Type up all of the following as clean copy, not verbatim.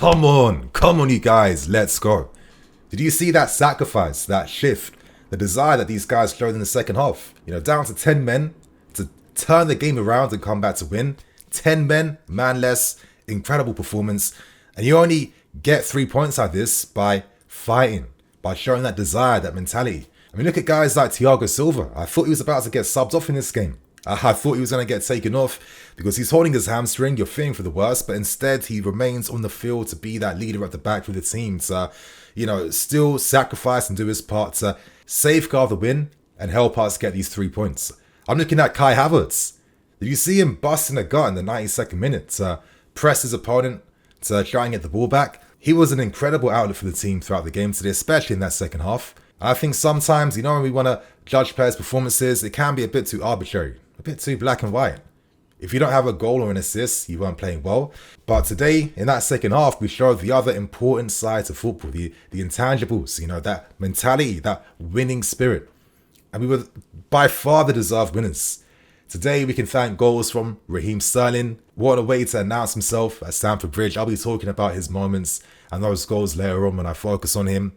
Come on, you guys, let's go. Did you see that sacrifice, that shift, the desire that these guys showed in the second half? You know, down to 10 men to turn the game around and come back to win. 10 men, man less, incredible performance. And you only get 3 points out of this by fighting, by showing that desire, that mentality. I mean, look at guys like Thiago Silva. I thought he was about to get subbed off in this game. I thought he was going to get taken off because he's holding his hamstring. You're fearing for the worst, but instead he remains on the field to be that leader at the back for the team to, still sacrifice and do his part to safeguard the win and help us get these 3 points. I'm looking at Kai Havertz. Did you see him busting a gut in the 92nd minute to press his opponent to try and get the ball back? He was an incredible outlet for the team throughout the game today, especially in that second half. I think sometimes, when we want to judge players' performances, it can be a bit too arbitrary, a bit too black and white. If you don't have a goal or an assist, you weren't playing well. But today, in that second half, we showed the other important side of football, the intangibles, that mentality, that winning spirit. And we were by far the deserved winners. Today, we can thank goals from Raheem Sterling. What a way to announce himself at Stamford Bridge. I'll be talking about his moments and those goals later on when I focus on him.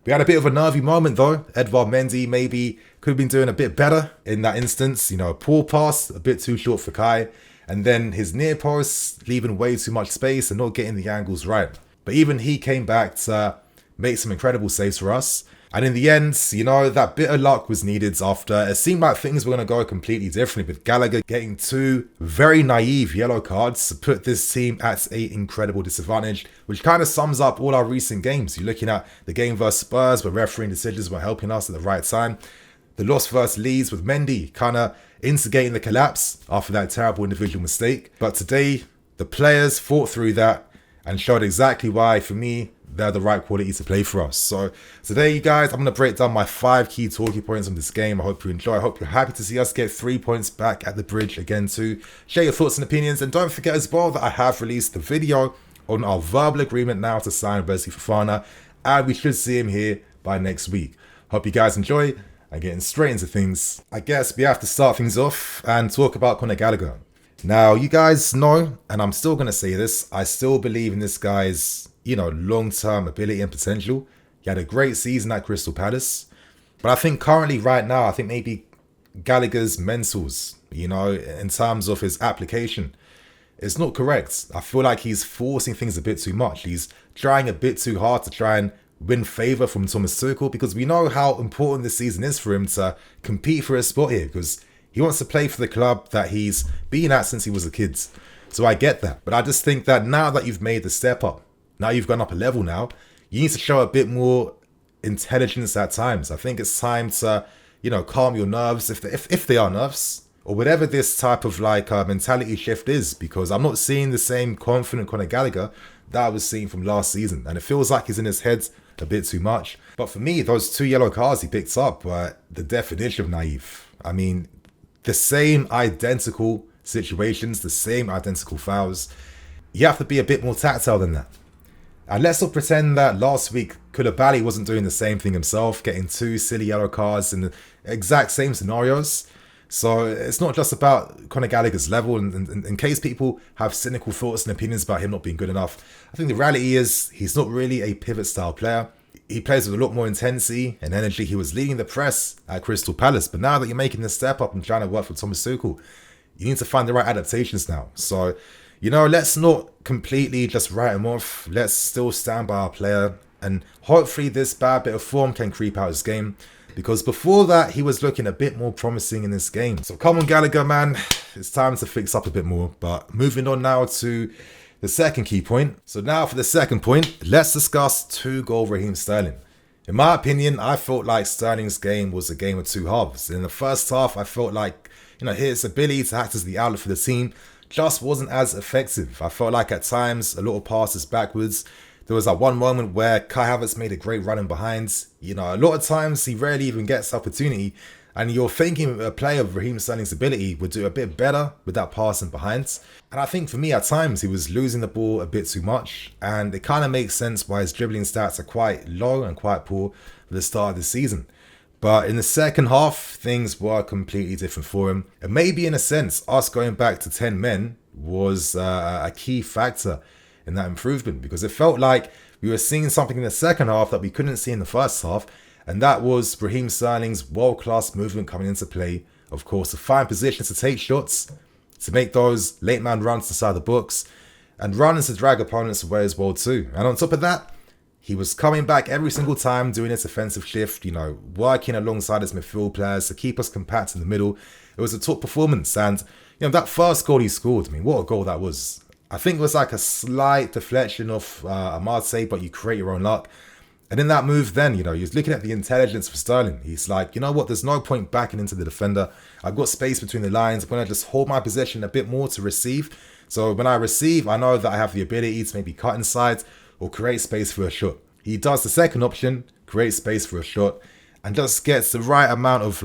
We had a bit of a nervy moment though. Edouard Mendy maybe could have been doing a bit better in that instance. A poor pass, a bit too short for Kai. And then his near post, leaving way too much space and not getting the angles right. But even he came back to make some incredible saves for us. And in the end, that bit of luck was needed after it seemed like things were going to go completely differently with Gallagher getting 2 very naive yellow cards to put this team at an incredible disadvantage, which kind of sums up all our recent games. You're looking at the game versus Spurs where refereeing decisions were helping us at the right time. The loss versus Leeds with Mendy kind of instigating the collapse after that terrible individual mistake. But today, the players fought through that and showed exactly why, for me, they're the right quality to play for us. So today, you guys, I'm going to break down my 5 key talking points from this game. I hope you enjoy. I hope you're happy to see us get 3 points back at the bridge again too. Share your thoughts and opinions. And don't forget as well that I have released the video on our verbal agreement now to sign Wesley Fofana. And we should see him here by next week. Hope you guys enjoy. And getting straight into things, I guess we have to start things off and talk about Conor Gallagher. Now, you guys know, and I'm still going to say this, I still believe in this guy's long-term ability and potential. He had a great season at Crystal Palace. But I think currently, right now, I think maybe Gallagher's mentals, in terms of his application, it's not correct. I feel like he's forcing things a bit too much. He's trying a bit too hard to try and win favour from Thomas Tuchel because we know how important this season is for him to compete for a spot here because he wants to play for the club that he's been at since he was a kid. So I get that. But I just think that now that you've made the step up, now you've gone up a level now, you need to show a bit more intelligence at times. I think it's time to, calm your nerves if they are nerves or whatever this type of mentality shift is, because I'm not seeing the same confident Conor Gallagher that I was seeing from last season. And it feels like he's in his head a bit too much. But for me, those 2 yellow cards he picked up were the definition of naive. I mean, the same identical situations, the same identical fouls. You have to be a bit more tactile than that. And let's not pretend that last week Koulibaly wasn't doing the same thing himself, getting 2 silly yellow cards in the exact same scenarios. So it's not just about Conor Gallagher's level. And in case people have cynical thoughts and opinions about him not being good enough, I think the reality is he's not really a pivot style player. He plays with a lot more intensity and energy. He was leading the press at Crystal Palace. But now that you're making the step up and trying to work for Thomas Tuchel, you need to find the right adaptations now. So, let's not completely just write him off. Let's still stand by our player. And hopefully this bad bit of form can creep out his game. Because before that, he was looking a bit more promising in this game. So come on, Gallagher, man. It's time to fix up a bit more. But moving on now to the second key point. So now for the second point, let's discuss 2-goal Raheem Sterling. In my opinion, I felt like Sterling's game was a game of 2 halves. In the first half, I felt like, his ability to act as the outlet for the team just wasn't as effective. I felt like at times, a lot of passes backwards. There was that one moment where Kai Havertz made a great run in behind. A lot of times he rarely even gets opportunity. And you're thinking a player of Raheem Sterling's ability would do a bit better with that passing behind. And I think for me, at times, he was losing the ball a bit too much. And it kind of makes sense why his dribbling stats are quite low and quite poor for the start of the season. But in the second half, things were completely different for him. And maybe in a sense, us going back to 10 men was a key factor in that improvement, because it felt like we were seeing something in the second half that we couldn't see in the first half, and that was Raheem Sterling's world-class movement coming into play. Of course, to find positions to take shots, to make those late man runs inside the box, and runs to drag opponents away as well too. And on top of that, he was coming back every single time, doing his offensive shift, working alongside his midfield players to keep us compact in the middle. It was a top performance. And, that first goal he scored, what a goal that was. I think it was like a slight deflection of Marseille, but you create your own luck. And in that move then, he was looking at the intelligence for Sterling. He's like, you know what, there's no point backing into the defender. I've got space between the lines. I'm going to just hold my possession a bit more to receive. So when I receive, I know that I have the ability to maybe cut inside or create space for a shot. He does the second option, create space for a shot, and just gets the right amount of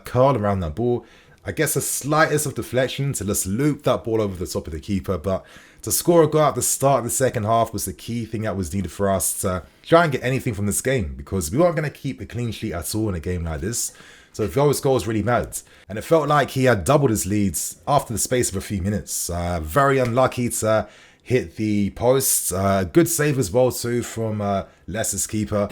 curl around that ball. I guess the slightest of deflection to just loop that ball over the top of the keeper. But to score a goal at the start of the second half was the key thing that was needed for us to try and get anything from this game, because we weren't going to keep a clean sheet at all in a game like this. So those goals really mattered. And it felt like he had doubled his leads after the space of a few minutes. Very unlucky to hit the post. Good save as well too from Leicester's keeper.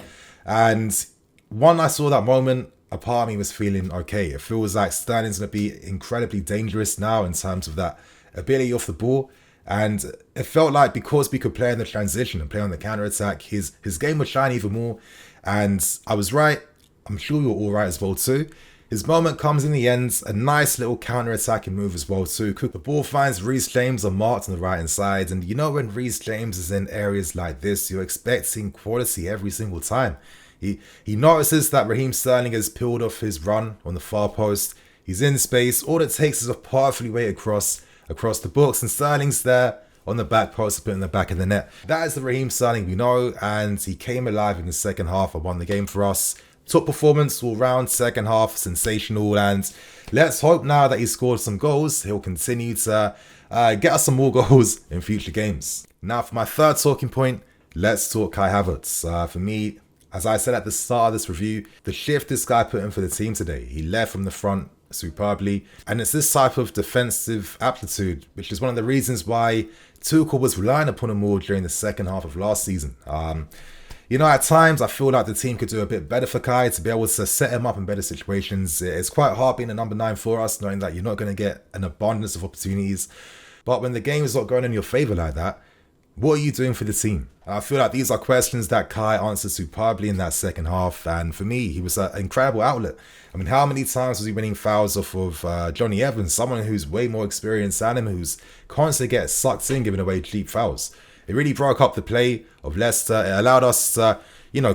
And when I saw that moment, a part of me was feeling okay. It feels like Sterling's going to be incredibly dangerous now in terms of that ability off the ball. And it felt like because we could play in the transition and play on the counter-attack, his game would shine even more. And I was right. I'm sure you're all right as well too. His moment comes in the end, a nice little counter-attacking move as well too. The ball finds Reece James unmarked on the right-hand side. And when Reece James is in areas like this, you're expecting quality every single time. He notices that Raheem Sterling has peeled off his run on the far post. He's in space. All it takes is a perfectly way across the box, and Sterling's there on the back post, put in the back of the net. That is the Raheem Sterling we know, and he came alive in the second half and won the game for us. Top performance all round, second half, sensational, and let's hope now that he scored some goals, he'll continue to get us some more goals in future games. Now for my third talking point, let's talk Kai Havertz. For me, as I said at the start of this review, the shift this guy put in for the team today, he led from the front superbly, and it's this type of defensive aptitude which is one of the reasons why Tuchel was relying upon him more during the second half of last season. At times I feel like the team could do a bit better for Kai to be able to set him up in better situations. It's quite hard being a number 9 for us, knowing that you're not going to get an abundance of opportunities. But when the game is not going in your favour like that, what are you doing for the team? I feel like these are questions that Kai answered superbly in that second half. And for me, he was an incredible outlet. How many times was he winning fouls off of Johnny Evans, someone who's way more experienced than him, who's constantly gets sucked in, giving away cheap fouls. It really broke up the play of Leicester. It allowed us to,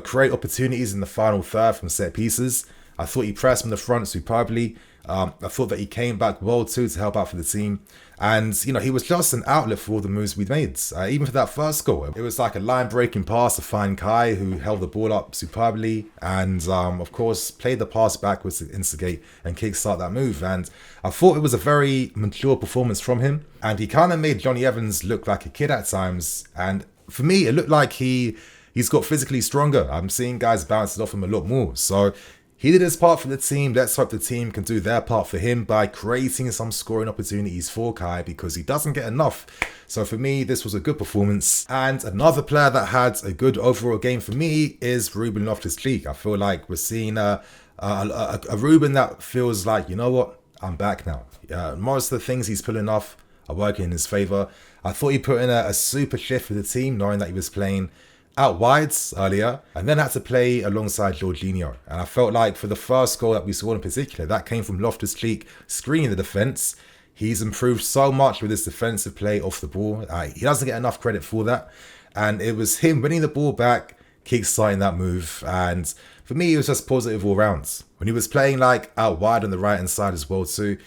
create opportunities in the final third from set pieces. I thought he pressed from the front superbly. I thought that he came back well too to help out for the team. And, he was just an outlet for all the moves we made. Even for that first goal, it was like a line-breaking pass to find Kai, who held the ball up superbly. And, of course, played the pass backwards to instigate and kickstart that move. And I thought it was a very mature performance from him. And he kind of made Johnny Evans look like a kid at times. And for me, it looked like he's got physically stronger. I'm seeing guys bounce it off him a lot more. So he did his part for the team. Let's hope the team can do their part for him by creating some scoring opportunities for Kai, because he doesn't get enough. So for me, this was a good performance. And another player that had a good overall game for me is Ruben Loftus-Cheek. I feel like we're seeing a Ruben that feels like, you know what, I'm back now. Most of the things he's pulling off are working in his favour. I thought he put in a super shift for the team, knowing that he was playing out wide earlier and then had to play alongside Jorginho. And I felt like for the first goal that we scored in particular, that came from Loftus-Cheek screening the defence. He's improved so much with his defensive play off the ball. He doesn't get enough credit for that. And it was him winning the ball back, kick-starting that move. And for me, it was just positive all round. When he was playing out wide on the right-hand side as well too,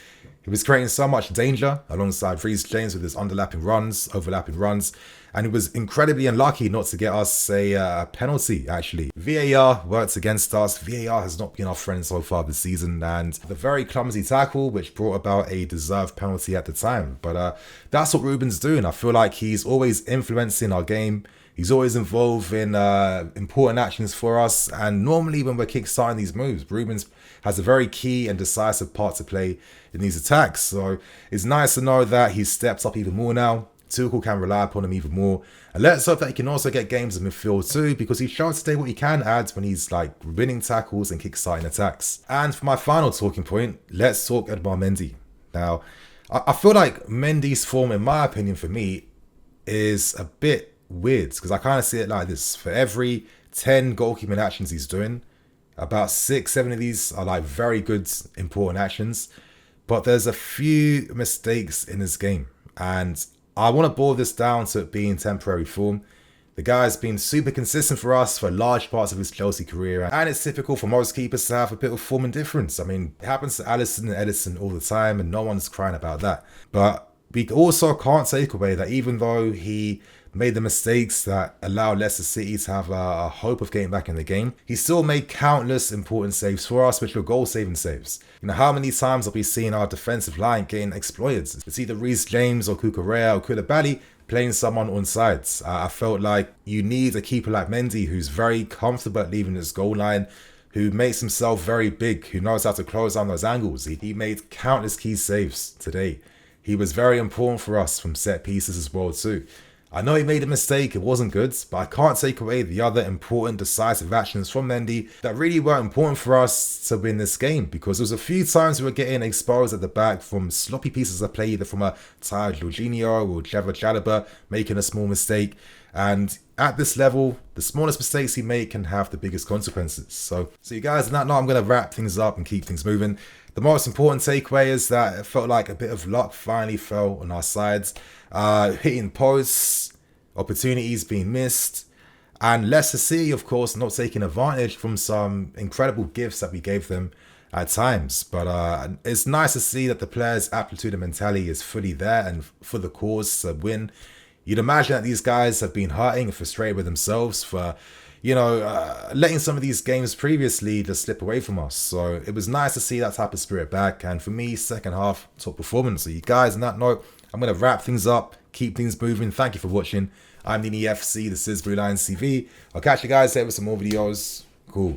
he was creating so much danger alongside Reece James with his overlapping runs. And he was incredibly unlucky not to get us a penalty, actually. VAR worked against us. VAR has not been our friend so far this season. And the very clumsy tackle, which brought about a deserved penalty at the time. But that's what Ruben's doing. I feel like he's always influencing our game. He's always involved in important actions for us. And normally when we're kickstarting these moves, Ruben has a very key and decisive part to play in these attacks. So it's nice to know that he's stepped up even more now Tuchel can rely upon him even more. And let's hope that he can also get games in midfield too, because he's shown today what he can add when he's like winning tackles and kick-starting attacks. And for my final talking point, let's talk about Mendy. Now, I feel like Mendy's form, in my opinion, for me, is a bit weird, because I kind of see it like this. For every 10 goalkeeping actions he's doing, about 6-7 of these are like very good, important actions. But there's a few mistakes in his game. And I want to boil this down to it being temporary form. The guy's been super consistent for us for large parts of his Chelsea career, and it's typical for most keepers to have a bit of form indifference. I mean, it happens to Alisson and Edison all the time, and no one's crying about that. But we also can't take away that even though he made the mistakes that allowed Leicester City to have a hope of getting back in the game, he still made countless important saves for us, which were goal-saving saves. You know, how many times have we seen our defensive line getting exploited? It's either Reece James or Cucurella or Koulibaly playing someone on sides. I felt like you need a keeper like Mendy, who's very comfortable at leaving his goal line, who makes himself very big, who knows how to close down those angles. He made countless key saves today. He was very important for us from set pieces as well too. I know he made a mistake, it wasn't good, but I can't take away the other important decisive actions from Mendy that really were important for us to win this game, because there was a few times we were getting exposed at the back from sloppy pieces of play, either from a tired Jorginho or Trevor Chalobah making a small mistake. And at this level, the smallest mistakes he make can have the biggest consequences. So you guys, on that note, I'm going to wrap things up and keep things moving. The most important takeaway is that it felt like a bit of luck finally fell on our sides. Hitting posts, opportunities being missed, and Leicester City, of course, not taking advantage from some incredible gifts that we gave them at times. But it's nice to see that the players' aptitude and mentality is fully there and for the cause to win. You'd imagine that these guys have been hurting and frustrated with themselves for, letting some of these games previously just slip away from us. So it was nice to see that type of spirit back. And for me, second half, top performance. So you guys, on that note, I'm going to wrap things up, keep things moving. Thank you for watching. I'm the EFC. This is BlueLionsTV. I'll catch you guys later with some more videos. Cool.